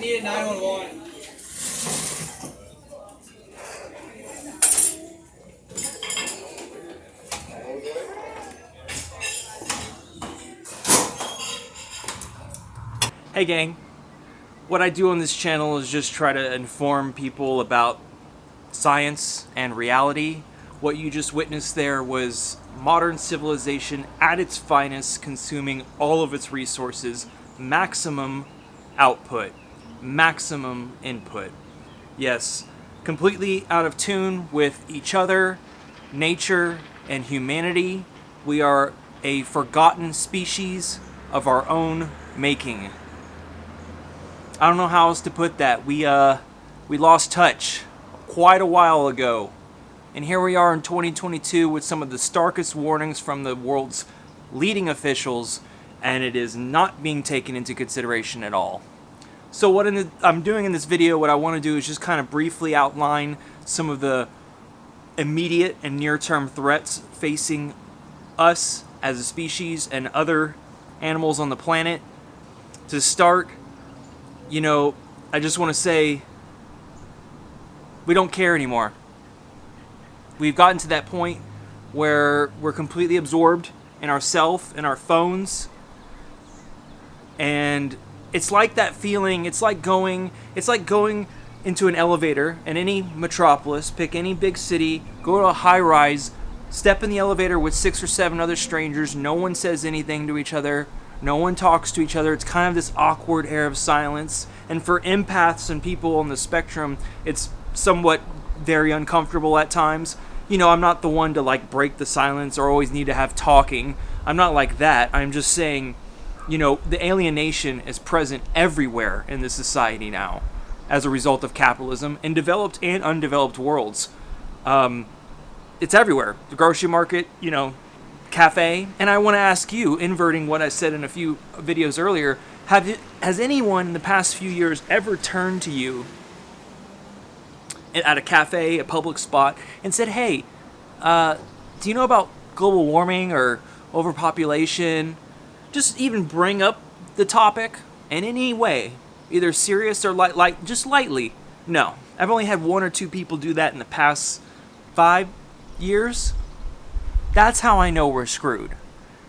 need a 911. Hey gang, what I do on this channel is just try to inform people about science and reality. What you just witnessed there was modern civilization at its finest, consuming all of its resources, maximum output, maximum input. Yes, completely out of tune with each other, nature, and humanity. We are a forgotten species of our own making. I don't know how else to put that. We lost touch quite a while ago. And here we are in 2022 with some of the starkest warnings from the world's leading officials, and it is not being taken into consideration at all. So what I'm doing in this video, what I want to do is just kind of briefly outline some of the immediate and near-term threats facing us as a species and other animals on the planet. To start, I just want to say we don't care anymore. We've gotten to that point where we're completely absorbed in ourselves and our phones. And it's like that feeling, it's like going into an elevator in any metropolis, pick any big city, go to a high rise, step in the elevator with 6 or 7 other strangers, no one says anything to each other. No one talks to each other. It's kind of this awkward air of silence. And for empaths and people on the spectrum, it's somewhat very uncomfortable at times. I'm not the one to break the silence or always need to have talking. I'm not like that. I'm just saying, the alienation is present everywhere in this society now as a result of capitalism in developed and undeveloped worlds. It's everywhere. The grocery market, cafe. And I want to ask you, inverting what I said in a few videos earlier, has anyone in the past few years ever turned to you at a cafe, a public spot, and said, hey, do you know about global warming or overpopulation? Just even bring up the topic in any way, either serious or just lightly. No, I've only had 1 or 2 people do that in the past 5 years. That's how I know we're screwed,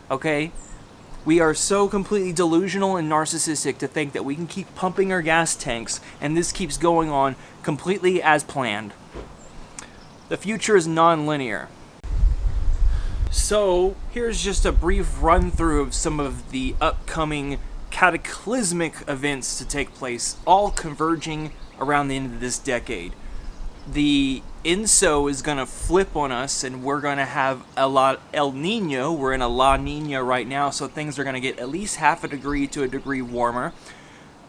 okay? We are so completely delusional and narcissistic to think that we can keep pumping our gas tanks and this keeps going on completely as planned. The future is nonlinear. So, here's just a brief run through of some of the upcoming cataclysmic events to take place, all converging around the end of this decade. The INSO is going to flip on us, and we're going to have a lot El Nino. We're in a La Nina right now, so things are going to get at least half a degree to a degree warmer.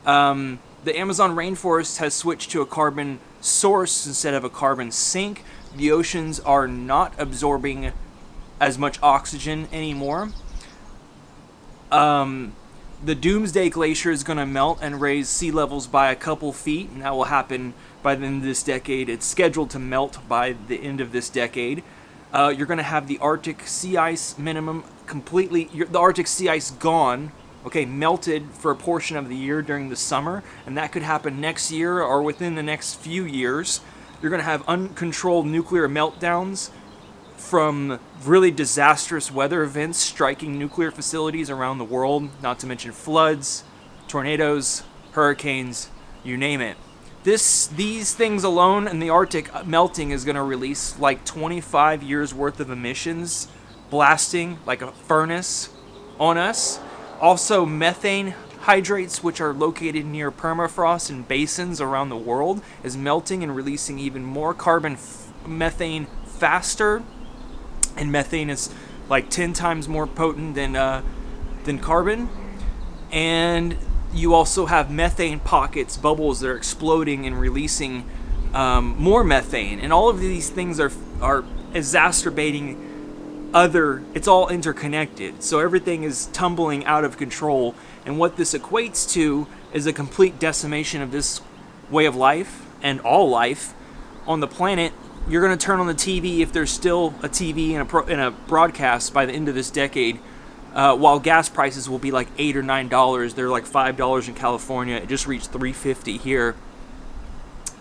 The Amazon rainforest has switched to a carbon source instead of a carbon sink. The oceans are not absorbing as much oxygen anymore. The Doomsday Glacier is going to melt and raise sea levels by a couple feet, and that will happen by the end of this decade. It's scheduled to melt by the end of this decade. You're going to have the Arctic sea ice minimum completely, the Arctic sea ice gone, melted for a portion of the year during the summer, and that could happen next year or within the next few years. You're going to have uncontrolled nuclear meltdowns from really disastrous weather events striking nuclear facilities around the world, not to mention floods, tornadoes, hurricanes, you name it. These things alone and the Arctic melting is going to release 25 years worth of emissions, blasting like a furnace on us. Also, methane hydrates, which are located near permafrost and basins around the world, is melting and releasing even more methane faster. And methane is 10 times more potent than carbon. And you also have methane pockets, bubbles that are exploding and releasing more methane. And all of these things are exacerbating it's all interconnected. So everything is tumbling out of control. And what this equates to is a complete decimation of this way of life and all life on the planet. You're going to turn on the TV, if there's still a TV and a broadcast by the end of this decade. while gas prices will be like $8 or $9. They're like $5 in California. It just reached $3.50 here.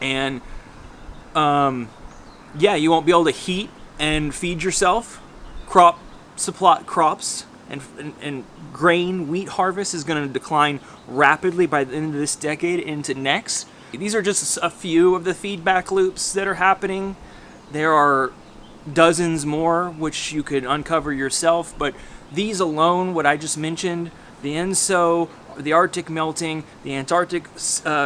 And yeah, you won't be able to heat and feed yourself. Crops and grain, wheat harvest is going to decline rapidly by the end of this decade into next. These are just a few of the feedback loops that are happening. There are dozens more which you could uncover yourself, but these alone, what I just mentioned, the ENSO, the Arctic melting, the Antarctic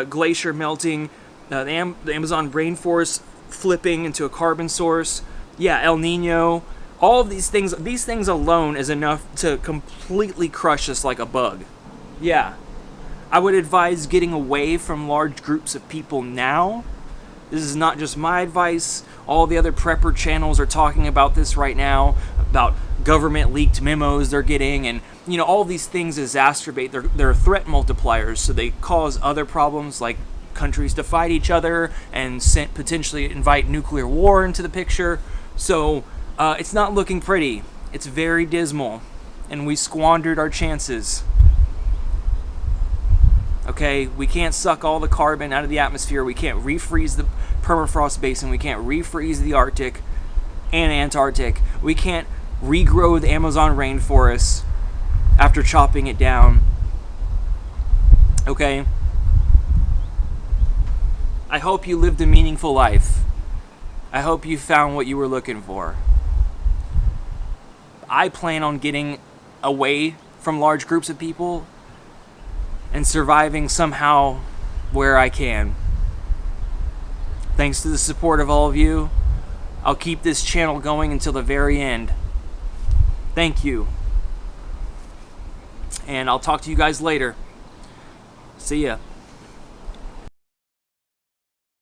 glacier melting, the Amazon rainforest flipping into a carbon source, yeah, El Nino, all of these things alone is enough to completely crush us like a bug. Yeah. I would advise getting away from large groups of people now. This is not just my advice. All the other prepper channels are talking about this right now, about government leaked memos they're getting, and all these things exacerbate their threat multipliers, so they cause other problems like countries to fight each other and potentially invite nuclear war into the picture. So it's not looking pretty. It's very dismal, and we squandered our chances. Okay, we can't suck all the carbon out of the atmosphere. We can't refreeze the permafrost basin. We can't refreeze the Arctic and Antarctic. We can't regrow the Amazon rainforest after chopping it down. Okay? I hope you lived a meaningful life. I hope you found what you were looking for. I plan on getting away from large groups of people and surviving somehow where I can. Thanks to the support of all of you, I'll keep this channel going until the very end. Thank you. And I'll talk to you guys later. See ya.